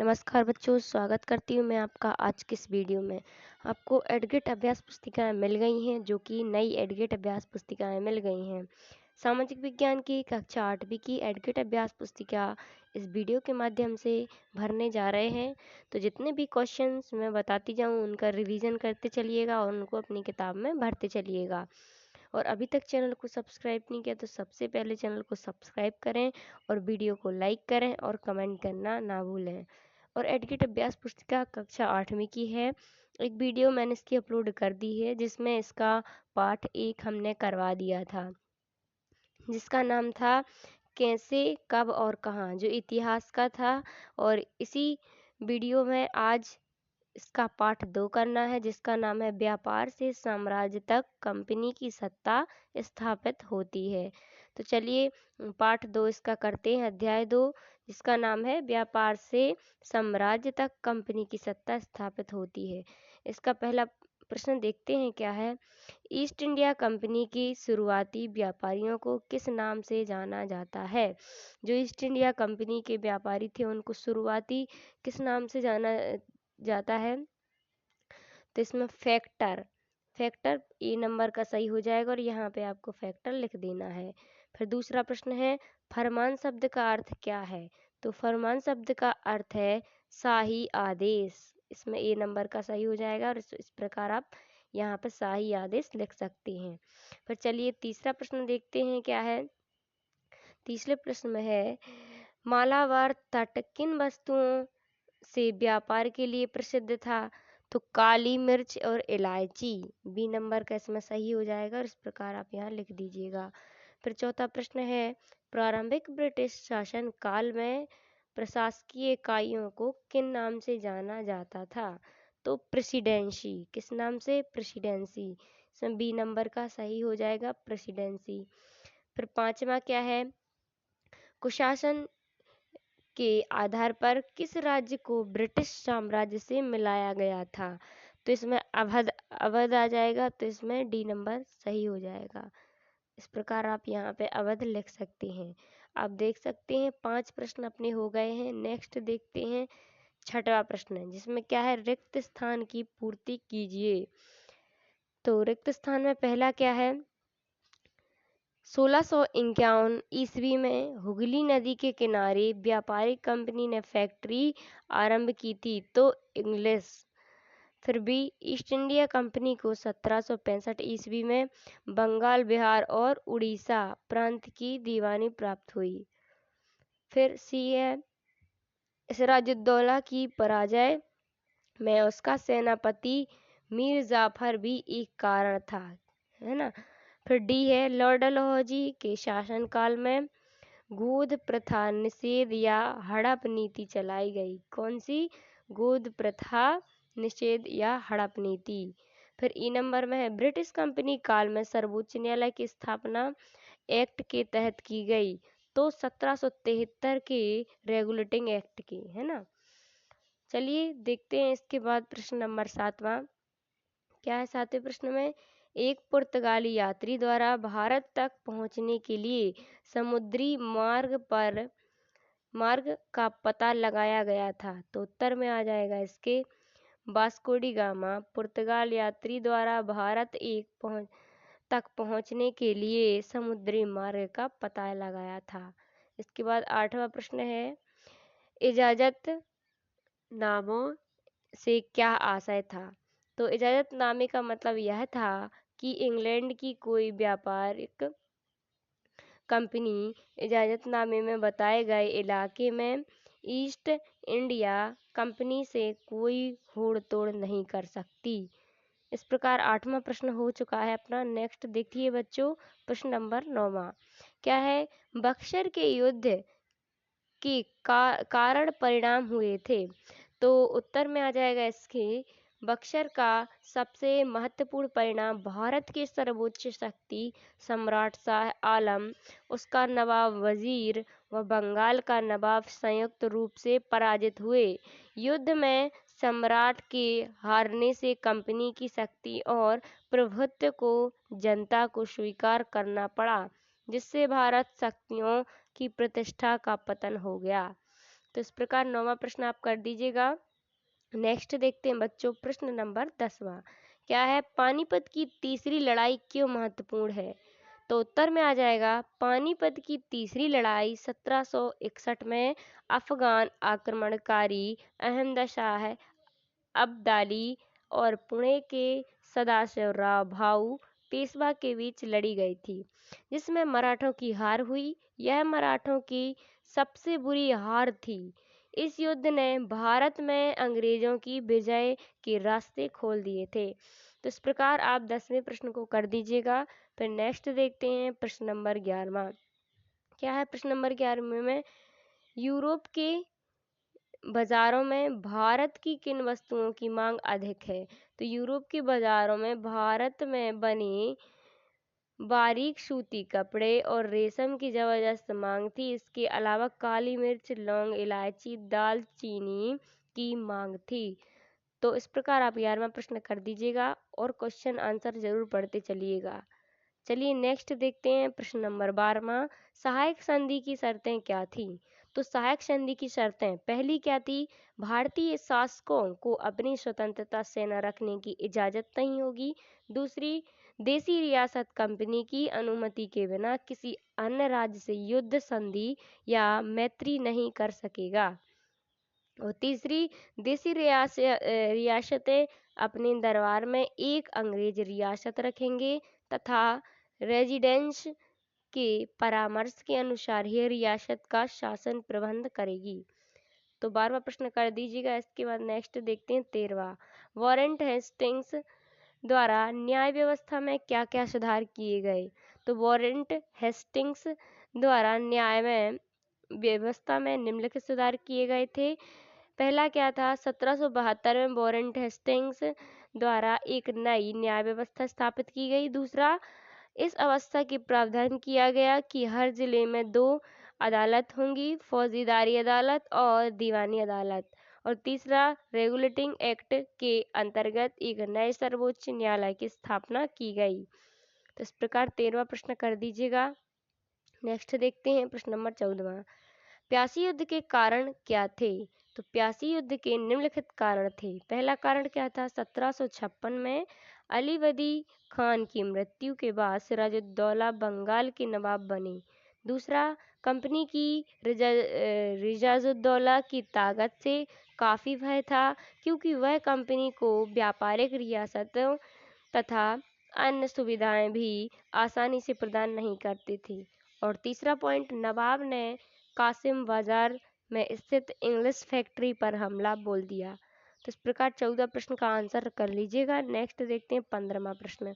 नमस्कार बच्चों, स्वागत करती हूँ मैं आपका आज की इस वीडियो में। आपको एडगेट अभ्यास पुस्तिकाएं मिल गई हैं, जो कि नई एडगेट अभ्यास पुस्तिकाएं मिल गई हैं। सामाजिक विज्ञान की कक्षा 8वीं की एडगेट अभ्यास पुस्तिका इस वीडियो के माध्यम से भरने जा रहे हैं। तो जितने भी क्वेश्चंस मैं बताती जाऊँ उनका रिवीजन करते चलिएगा और उनको अपनी किताब में भरते चलिएगा। और अभी तक चैनल को सब्सक्राइब नहीं किया तो सबसे पहले चैनल को सब्सक्राइब करें और वीडियो को लाइक करें और कमेंट करना ना भूलें। और एडगेट अभ्यास पुस्तिका कक्षा 8वीं की है। एक वीडियो मैंने इसकी अपलोड कर दी है, जिसमें इसका पाठ 1 हमने करवा दिया था, जिसका नाम था कैसे, कब और कहाँ, जो इतिहास का था। और इसी वीडियो में आज इसका पाठ 2 करना है, जिसका नाम है व्यापार से साम्राज्य तक कंपनी की सत्ता स्थापित होती है। तो चलिए पाठ 2 इसका करते हैं, अध्याय 2, जिसका नाम है व्यापार से साम्राज्य तक कंपनी की सत्ता स्थापित होती है। इसका पहला प्रश्न देखते हैं क्या है। ईस्ट इंडिया कंपनी की शुरुआती व्यापारियों को किस नाम से जाना जाता है? जो ईस्ट इंडिया कंपनी के व्यापारी थे उनको शुरुआती किस नाम से जाना जाता है? तो इसमें फैक्टर फैक्टर ए नंबर का सही हो जाएगा और यहाँ पे आपको फैक्टर लिख देना है। फिर दूसरा प्रश्न है, फरमान शब्द का अर्थ क्या है? तो फरमान शब्द का अर्थ है शाही आदेश। इसमें ए नंबर का सही हो जाएगा और इस प्रकार आप यहाँ पर शाही आदेश लिख सकते हैं। फिर चलिए तीसरा प्रश्न देखते हैं क्या है। तीसरे प्रश्न में है, मालाबार तट किन वस्तुओं से व्यापार के लिए प्रसिद्ध था? तो काली मिर्च और इलायची। बी नंबर का इसमें सही हो जाएगा और इस प्रकार आप यहाँ लिख दीजिएगा। फिर चौथा प्रश्न है, प्रारंभिक ब्रिटिश शासन काल में प्रशासकीय इकाइयों को किन नाम से जाना जाता था? तो प्रेसिडेंसी। किस नाम से? प्रेसिडेंसी। इसमें बी नंबर का सही हो जाएगा, प्रेसिडेंसी। फिर पांचवा क्या है, कुशासन के आधार पर किस राज्य को ब्रिटिश साम्राज्य से मिलाया गया था? तो इसमें अवध अवध आ जाएगा, तो इसमें डी नंबर सही हो जाएगा। इस प्रकार आप यहाँ पे अवध लिख सकते हैं। आप देख सकते हैं 5 प्रश्न अपने हो गए हैं। नेक्स्ट देखते हैं छठवां प्रश्न, जिसमें क्या है, रिक्त स्थान की पूर्ति कीजिए। तो रिक्त स्थान में पहला क्या है, 1651 ईस्वी में हुगली नदी के किनारे व्यापारिक कंपनी ने फैक्ट्री आरंभ की थी, तो इंग्लिश। फिर भी ईस्ट इंडिया कंपनी को 1765 ईस्वी में बंगाल, बिहार और उड़ीसा प्रांत की दीवानी प्राप्त हुई। फिर सी है, सिराजुद्दौला की पराजय में उसका सेनापति मीर जाफर भी एक कारण था, है ना। फिर डी है, लॉर्ड डलहौजी के शासनकाल में गोद प्रथा निषेध या हड़प नीति चलाई गई। कौन सी? गोद प्रथा निषेध या हड़प नीति। फिर ई नंबर में है, ब्रिटिश कंपनी काल में सर्वोच्च न्यायालय की स्थापना एक्ट के तहत की गई, तो 1773 के रेगुलेटिंग एक्ट की, है ना। चलिए देखते हैं इसके बाद प्रश्न नंबर 7वां क्या है। 7वें प्रश्न में, एक पुर्तगाली यात्री द्वारा भारत तक पहुंचने के लिए समुद्री मार्ग का पता लगाया गया था, तो उत्तर में आ जाएगा इसके वास्को डी गामा। पुर्तगाल यात्री द्वारा भारत तक पहुंचने के लिए समुद्री मार्ग का पता लगाया था। इसके बाद 8वां प्रश्न है, इजाजत नामों से क्या आशय था? तो इजाजतनामे का मतलब यह था कि इंग्लैंड की कोई व्यापारिक कंपनी इजाजतनामे में बताए गए इलाके में ईस्ट इंडिया कंपनी से कोई होड़ तोड़ नहीं कर सकती। इस प्रकार 8वां प्रश्न हो चुका है अपना। नेक्स्ट देखिए बच्चों, प्रश्न नंबर 9वां क्या है, बक्सर के युद्ध के कारण परिणाम हुए थे, तो उत्तर में आ जाएगा इसके बक्सर का सबसे महत्वपूर्ण परिणाम भारत के सर्वोच्च शक्ति सम्राट शाह आलम, उसका नवाब वजीर व बंगाल का नवाब संयुक्त रूप से पराजित हुए। युद्ध में सम्राट के हारने से कंपनी की शक्ति और प्रभुत्व को जनता को स्वीकार करना पड़ा, जिससे भारत शक्तियों की प्रतिष्ठा का पतन हो गया। तो इस प्रकार 9वां प्रश्न आप कर दीजिएगा। नेक्स्ट देखते हैं बच्चों, प्रश्न नंबर 10वां क्या है, पानीपत की तीसरी लड़ाई क्यों महत्वपूर्ण है? तो उत्तर में आ जाएगा, पानीपत की तीसरी लड़ाई 1761 में अफगान आक्रमणकारी अहमद शाह अब्दाली और पुणे के सदाशिवराव भाऊ पेशवा के बीच लड़ी गई थी, जिसमें मराठों की हार हुई। यह मराठों की सबसे बुरी हार थी। इस युद्ध ने भारत में अंग्रेजों की विजय के रास्ते खोल दिए थे। तो इस प्रकार आप 10वें प्रश्न को कर दीजिएगा। फिर नेक्स्ट देखते हैं प्रश्न नंबर 11वां क्या है। प्रश्न नंबर 11वें में, यूरोप के बाजारों में भारत की किन वस्तुओं की मांग अधिक है? तो यूरोप के बाजारों में भारत में बने बारीक सूती कपड़े और रेशम की जबरदस्त मांग थी। इसके अलावा काली मिर्च, लौंग, इलायची, दालचीनी की मांग थी। तो इस प्रकार आप 11वां प्रश्न कर दीजिएगा और क्वेश्चन आंसर जरूर पढ़ते चलिएगा। चलिए नेक्स्ट देखते हैं प्रश्न नंबर 12वां, सहायक संधि की शर्तें क्या थी? तो सहायक संधि की शर्तें, पहली क्या थी, भारतीय शासकों को अपनी स्वतंत्रता सेना रखने की इजाजत नहीं होगी। दूसरी, देसी रियासत कंपनी की अनुमति के बिना किसी अन्य राज्य से युद्ध संधि या मैत्री नहीं कर सकेगा। और तीसरी, देसी रियासतें अपने दरबार में एक अंग्रेज रियासत रखेंगे तथा रेजिडेंस के परामर्श के अनुसार यह रियासत का शासन प्रबंध करेगी। तो 12वां प्रश्न कर दीजिएगा। इसके बाद नेक्स्ट देखते हैं 13वां, वारंट हेस्टिंग्स द्वारा न्याय व्यवस्था में क्या क्या सुधार किए गए? तो वारंट हेस्टिंग्स द्वारा न्याय में व्यवस्था में निम्नलिखित सुधार किए गए थे। पहला क्या था, 1772 में वारंट हेस्टिंग्स द्वारा एक नई न्याय व्यवस्था स्थापित की गई। दूसरा, इस अवस्था की प्रावधान किया गया कि हर जिले में 2 अदालत होंगी, फौजदारी अदालत और दीवानी अदालत। और तीसरा, रेगुलेटिंग एक्ट के अंतर्गत एक नए सर्वोच्च न्यायालय की स्थापना की गई। तो इस प्रकार 13वां प्रश्न कर दीजिएगा। नेक्स्ट देखते हैं प्रश्न नंबर 14वां, प्यासी युद्ध के कारण क्या थे? तो प्यासी युद्ध के निम्नलिखित कारण थे। पहला कारण क्या था, 1756 में अली वदी खान की मृत्यु के बाद सिराजुद्दौला बंगाल के नवाब बने। दूसरा, कंपनी की रियाजुद्दौला की ताकत से काफ़ी भय था, क्योंकि वह कंपनी को व्यापारिक रियासतों तथा अन्य सुविधाएं भी आसानी से प्रदान नहीं करते थे। और तीसरा पॉइंट, नवाब ने कासिम बाजार में स्थित इंग्लिश फैक्ट्री पर हमला बोल दिया। तो इस प्रकार 14 प्रश्न का आंसर कर लीजिएगा। नेक्स्ट देखते हैं 15वां प्रश्न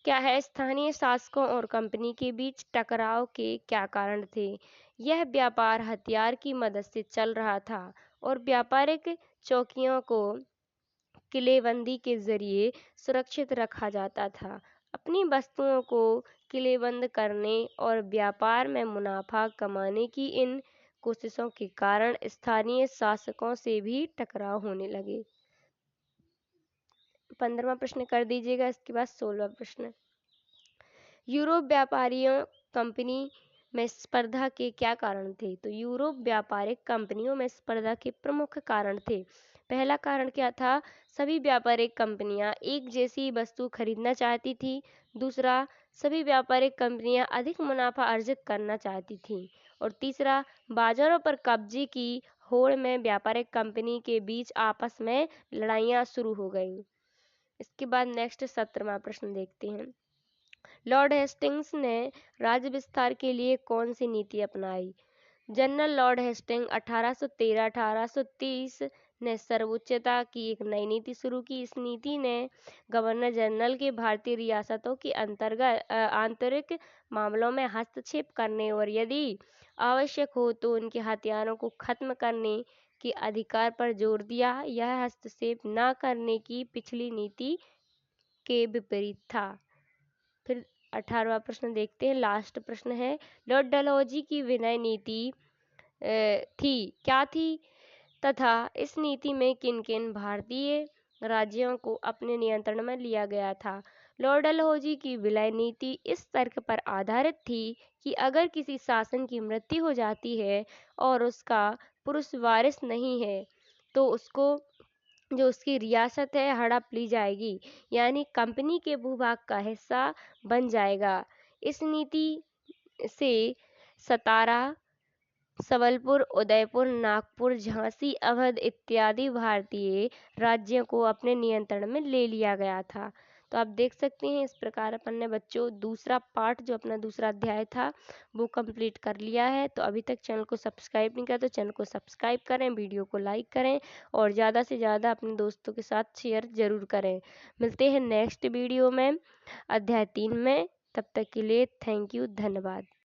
क्या है, स्थानीय शासकों और कंपनी के बीच टकराव के क्या कारण थे? यह व्यापार हथियार की मदद से चल रहा था और व्यापारिक चौकियों को किलेबंदी के जरिए सुरक्षित रखा जाता था। अपनी वस्तुओं को किलेबंद करने और व्यापार में मुनाफा कमाने की इन कोशिशों के कारण स्थानीय शासकों से भी टकराव होने लगे। 15वां प्रश्न कर दीजिएगा। इसके बाद 16वां प्रश्न, यूरोप व्यापारियों कंपनी में स्पर्धा के क्या कारण थे? तो यूरोप व्यापारिक कंपनियों में स्पर्धा के प्रमुख कारण थे। पहला कारण क्या था, सभी व्यापारिक कंपनियां एक जैसी वस्तु खरीदना चाहती थी। दूसरा, सभी व्यापारिक कंपनियां अधिक मुनाफा अर्जित करना चाहती थीं। और तीसरा, बाजारों पर कब्जे की होड़ में व्यापारिक कंपनी के बीच आपस में लड़ाइयां शुरू हो गईं। इसके बाद नेक्स्ट 17वां प्रश्न देखते हैं, लॉर्ड हेस्टिंग्स ने राज्य विस्तार के लिए कौन सी नीति अपनाई? जनरल लॉर्ड हेस्टिंग 1813-1830 ने सर्वोच्चता की एक नई नीति शुरू की। इस नीति ने गवर्नर जनरल के भारतीय रियासतों के अंतर्गत आंतरिक मामलों में हस्तक्षेप करने और यदि आवश्यक हो तो उनके हथियारों को खत्म करने के अधिकार पर जोर दिया। यह हस्तक्षेप न करने की पिछली नीति के विपरीत था। फिर 18वां प्रश्न देखते हैं, लास्ट प्रश्न है, लॉर्ड डलहौजी की विनय नीति क्या थी तथा इस नीति में किन किन भारतीय राज्यों को अपने नियंत्रण में लिया गया था? लॉर्ड डलहौजी की विलय नीति इस तर्क पर आधारित थी कि अगर किसी शासन की मृत्यु हो जाती है और उसका पुरुष वारिस नहीं है तो उसको जो उसकी रियासत है हड़प ली जाएगी, यानी कंपनी के भूभाग का हिस्सा बन जाएगा। इस नीति से सतारा, सबलपुर, उदयपुर, नागपुर, झांसी, अवध इत्यादि भारतीय राज्यों को अपने नियंत्रण में ले लिया गया था। तो आप देख सकते हैं इस प्रकार अपन ने बच्चों दूसरा पार्ट जो अपना दूसरा अध्याय था वो कंप्लीट कर लिया है। तो अभी तक चैनल को सब्सक्राइब नहीं किया तो चैनल को सब्सक्राइब करें, वीडियो को लाइक करें और ज़्यादा से ज़्यादा अपने दोस्तों के साथ शेयर ज़रूर करें। मिलते हैं नेक्स्ट वीडियो में अध्याय 3 में। तब तक के लिए थैंक यू, धन्यवाद।